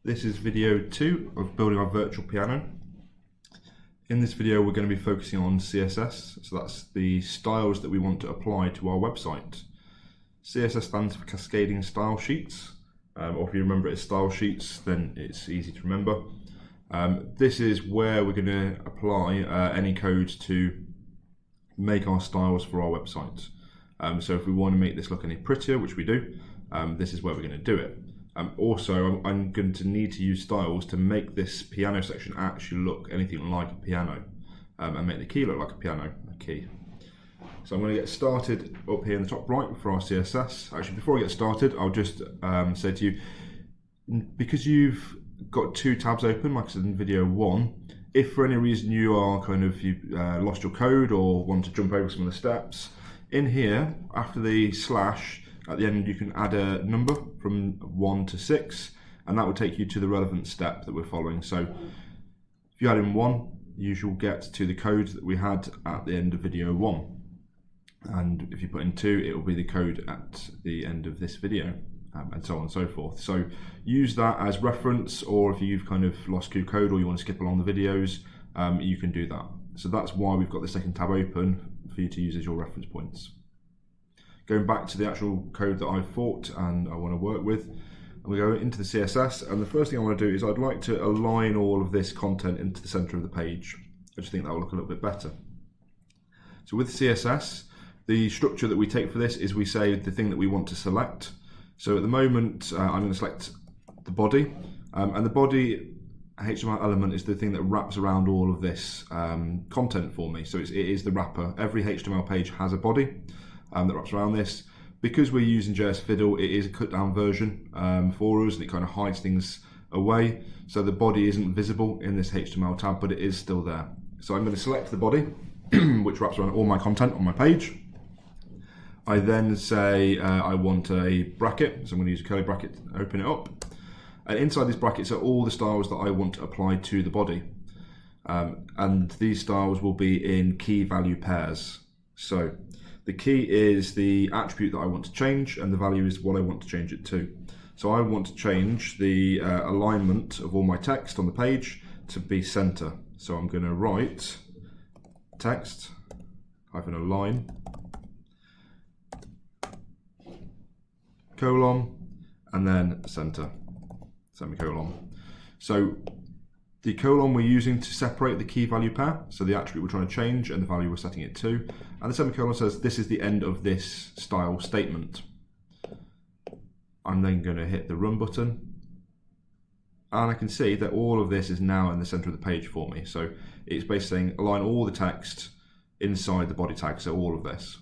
This is video 2 of building our virtual piano. In this video we're going to be focusing on CSS, so that's the styles that we want to apply to our website. CSS stands for Cascading Style Sheets, or if you remember it as style sheets then it's easy to remember. This is where we're going to apply any code to make our styles for our website. So if we want to make this look any prettier, which we do, this is where we're going to do it. Also, I'm going to need to use styles to make this piano section actually look anything like a piano, and make the key look like a piano, a key. So I'm going to get started up here in the top right for our CSS. Actually, before I get started, I'll just say to you, because you've got 2 tabs open, like I said in video 1, if for any reason you lost your code or want to jump over some of the steps, in here, after the slash, at the end you can add a number from 1 to 6, and that will take you to the relevant step that we're following. So if you add in 1, you shall get to the code that we had at the end of video 1. And if you put in 2, it will be the code at the end of this video, and so on and so forth. So use that as reference, or if you've kind of lost your code or you want to skip along the videos, you can do that. So that's why we've got the second tab open for you to use as your reference points. Going back to the actual code that I've thought and I want to work with, and we go into the CSS, and the first thing I want to do is I'd like to align all of this content into the center of the page. I just think that will look a little bit better. So with CSS, the structure that we take for this is we say the thing that we want to select. So at the moment, I'm going to select the body, and the body HTML element is the thing that wraps around all of this content for me. So it is the wrapper. Every HTML page has a body that wraps around this. Because we're using JS Fiddle, it is a cut down version for us, and it kind of hides things away. So the body isn't visible in this HTML tab, but it is still there. So I'm going to select the body, which wraps around all my content on my page. I then say I want a bracket, so I'm going to use a curly bracket to open it up. And inside this bracket are all the styles that I want to apply to the body. And these styles will be in key value pairs. So the key is the attribute that I want to change, and the value is what I want to change it to. So I want to change the alignment of all my text on the page to be center. So I'm going to write text -align colon and then center semicolon. So the colon we're using to separate the key value pair, so the attribute we're trying to change and the value we're setting it to, and the semicolon says this is the end of this style statement. I'm then going to hit the run button, and I can see that all of this is now in the center of the page for me. So it's basically saying align all the text inside the body tag, so all of this.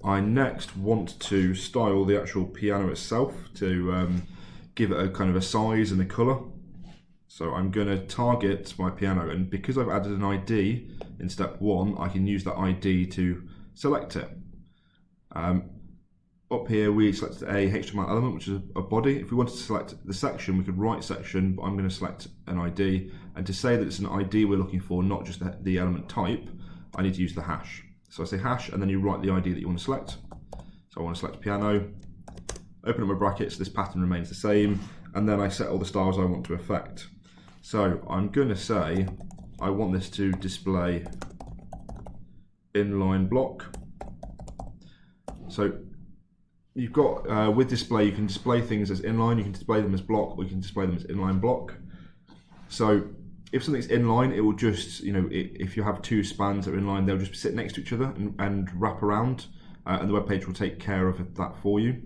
I next want to style the actual piano itself to give it a kind of a size and a color. So I'm going to target my piano, and because I've added an ID in step 1, I can use that ID to select it. Up here we selected a HTML element, which is a body. If we wanted to select the section, we could write section, but I'm going to select an ID. And to say that it's an ID we're looking for, not just the element type, I need to use the hash. So I say hash, and then you write the ID that you want to select. So I want to select piano, open up my brackets, this pattern remains the same, and then I set all the styles I want to affect. So I'm going to say I want this to display inline block. So you've got, with display, you can display things as inline, you can display them as block, or you can display them as inline block. So if something's inline, it will just, if you have 2 spans that are inline, they'll just sit next to each other and wrap around, and the web page will take care of that for you.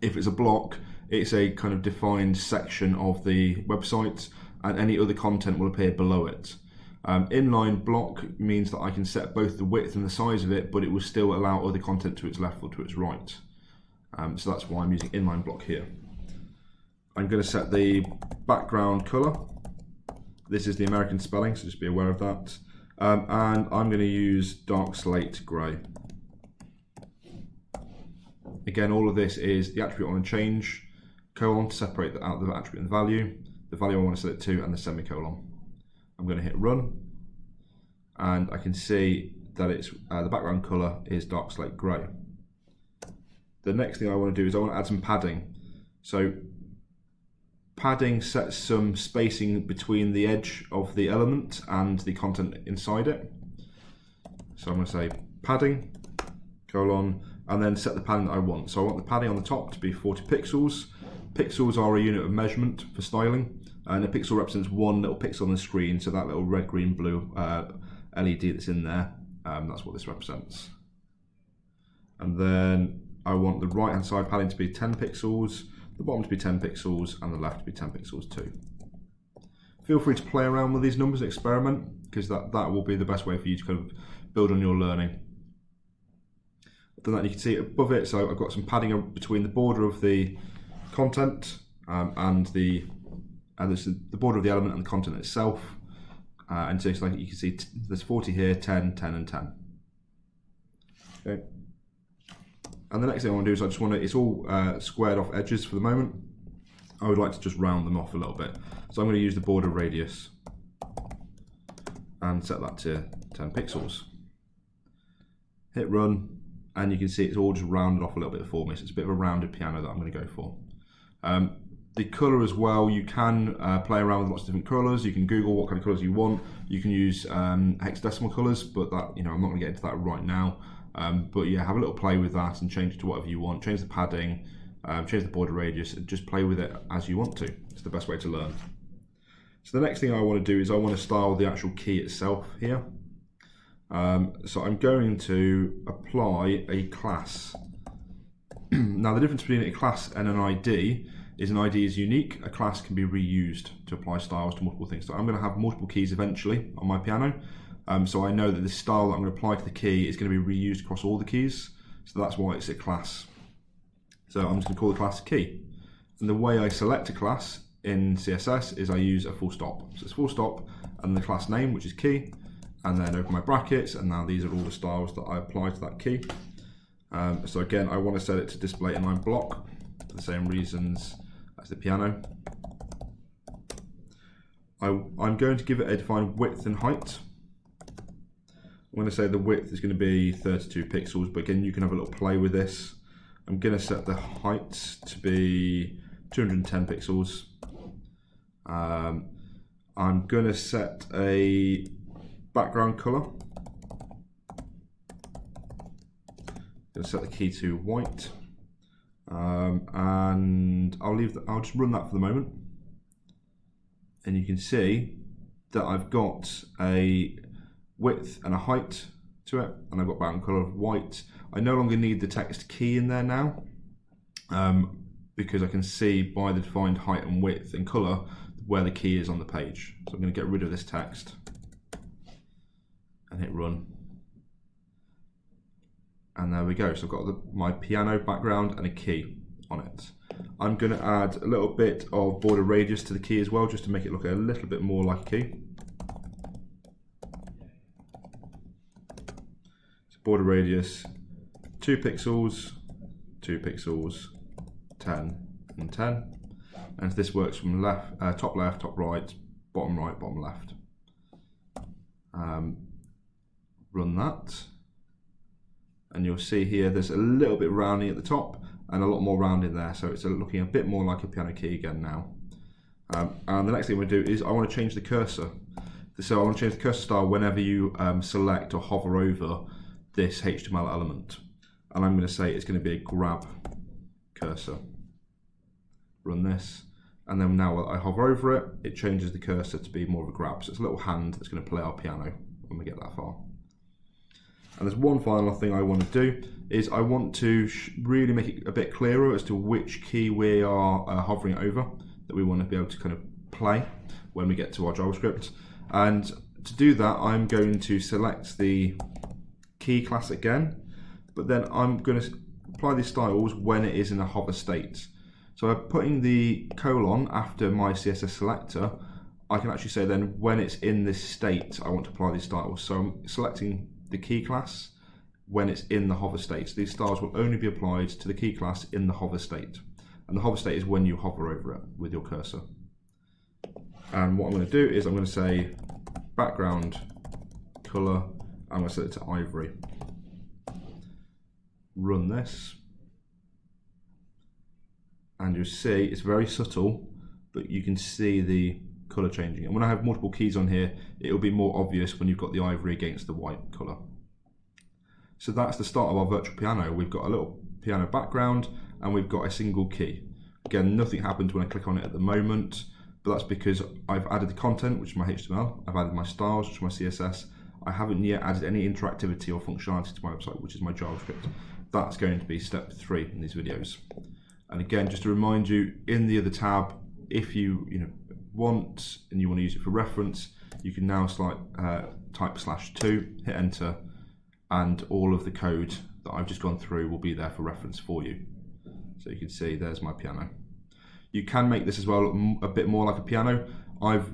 If it's a block, it's a kind of defined section of the website, and any other content will appear below it. Inline block means that I can set both the width and the size of it, but it will still allow other content to its left or to its right. So that's why I'm using inline block here. I'm going to set the background color. This is the American spelling, so just be aware of that. And I'm going to use dark slate grey. Again, all of this is the attribute I want to change, colon to separate out the attribute and the value I want to set it to, and the semicolon. I'm going to hit run, and I can see that it's the background color is dark slate grey. The next thing I want to do is I want to add some padding. So padding sets some spacing between the edge of the element and the content inside it. So I'm going to say padding, colon, and then set the padding that I want. So I want the padding on the top to be 40 pixels. Pixels are a unit of measurement for styling, and a pixel represents one little pixel on the screen, so that little red, green, blue LED that's in there, that's what this represents. And then I want the right hand side padding to be 10 pixels, the bottom to be 10 pixels, and the left to be 10 pixels too. Feel free to play around with these numbers and experiment, because that will be the best way for you to kind of build on your learning. Then that you can see above it, so I've got some padding between the border of the content and the border of the element and the content itself. And so it's like you can see there's 40 here, 10, 10, and 10. Okay. And the next thing I want to do is I just want to, it's all squared off edges for the moment. I would like to just round them off a little bit. So I'm going to use the border radius and set that to 10 pixels. Hit run. And you can see it's all just rounded off a little bit for me. So it's a bit of a rounded piano that I'm going to go for. The colour as well, you can play around with lots of different colours. You can Google what kind of colours you want. You can use hexadecimal colours, but that, I'm not going to get into that right now. But yeah, have a little play with that and change it to whatever you want. Change the padding, change the border radius, and just play with it as you want to. It's the best way to learn. So the next thing I want to do is I want to style the actual key itself here. So I'm going to apply a class. Now the difference between a class and an ID is an ID is unique, a class can be reused to apply styles to multiple things. So I'm going to have multiple keys eventually on my piano, so I know that the style that I'm going to apply to the key is going to be reused across all the keys, so that's why it's a class. So I'm just going to call the class key. And the way I select a class in CSS is I use a full stop. So it's full stop and the class name, which is key, and then open my brackets, and now these are all the styles that I apply to that key. So again, I want to set it to display inline block for the same reasons as the piano. I'm going to give it a defined width and height. I'm going to say the width is going to be 32 pixels, but again, you can have a little play with this. I'm going to set the height to be 210 pixels. I'm going to set a background color. Going to set the key to white, and I'll just run that for the moment, and you can see that I've got a width and a height to it, and I've got background color of white. I no longer need the text key in there now, because I can see by the defined height and width and color where the key is on the page. So I'm going to get rid of this text and hit run. And there we go. So I've got my piano background and a key on it. I'm going to add a little bit of border radius to the key as well, just to make it look a little bit more like a key. So border radius, 2 pixels, 2 pixels, 10 and 10. And this works from left, top right, bottom left. Run that. And you'll see here there's a little bit rounding at the top and a lot more rounding there, so it's looking a bit more like a piano key again now. And the next thing we're going to do is I want to change the cursor. So I want to change the cursor style whenever you select or hover over this HTML element. And I'm going to say it's going to be a grab cursor. Run this, and then now I hover over it, it changes the cursor to be more of a grab. So it's a little hand that's going to play our piano when we get that far. And there's one final thing I want to do, is I want to really make it a bit clearer as to which key we are hovering over, that we want to be able to kind of play when we get to our JavaScript. And to do that, I'm going to select the key class again, but then I'm going to apply these styles when it is in a hover state. So by putting the colon after my CSS selector, I can actually say then when it's in this state, I want to apply these styles. So I'm selecting the key class when it's in the hover state. So these styles will only be applied to the key class in the hover state. And the hover state is when you hover over it with your cursor. And what I'm going to do is I'm going to say background color, I'm going to set it to ivory. Run this. And you'll see it's very subtle, but you can see the colour changing. And when I have multiple keys on here, it'll be more obvious when you've got the ivory against the white colour. So that's the start of our virtual piano. We've got a little piano background and we've got a single key. Again, nothing happens when I click on it at the moment, but that's because I've added the content, which is my HTML, I've added my styles, which is my CSS. I haven't yet added any interactivity or functionality to my website, which is my JavaScript. That's going to be step 3 in these videos. And again, just to remind you, in the other tab, if you want and you want to use it for reference, you can now type /2, hit enter, and all of the code that I've just gone through will be there for reference for you. So you can see there's my piano. You can make this as well a bit more like a piano. I've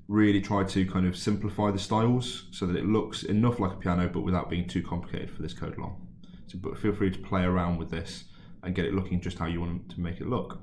really tried to kind of simplify the styles so that it looks enough like a piano but without being too complicated for this code long. So feel free to play around with this and get it looking just how you want to make it look.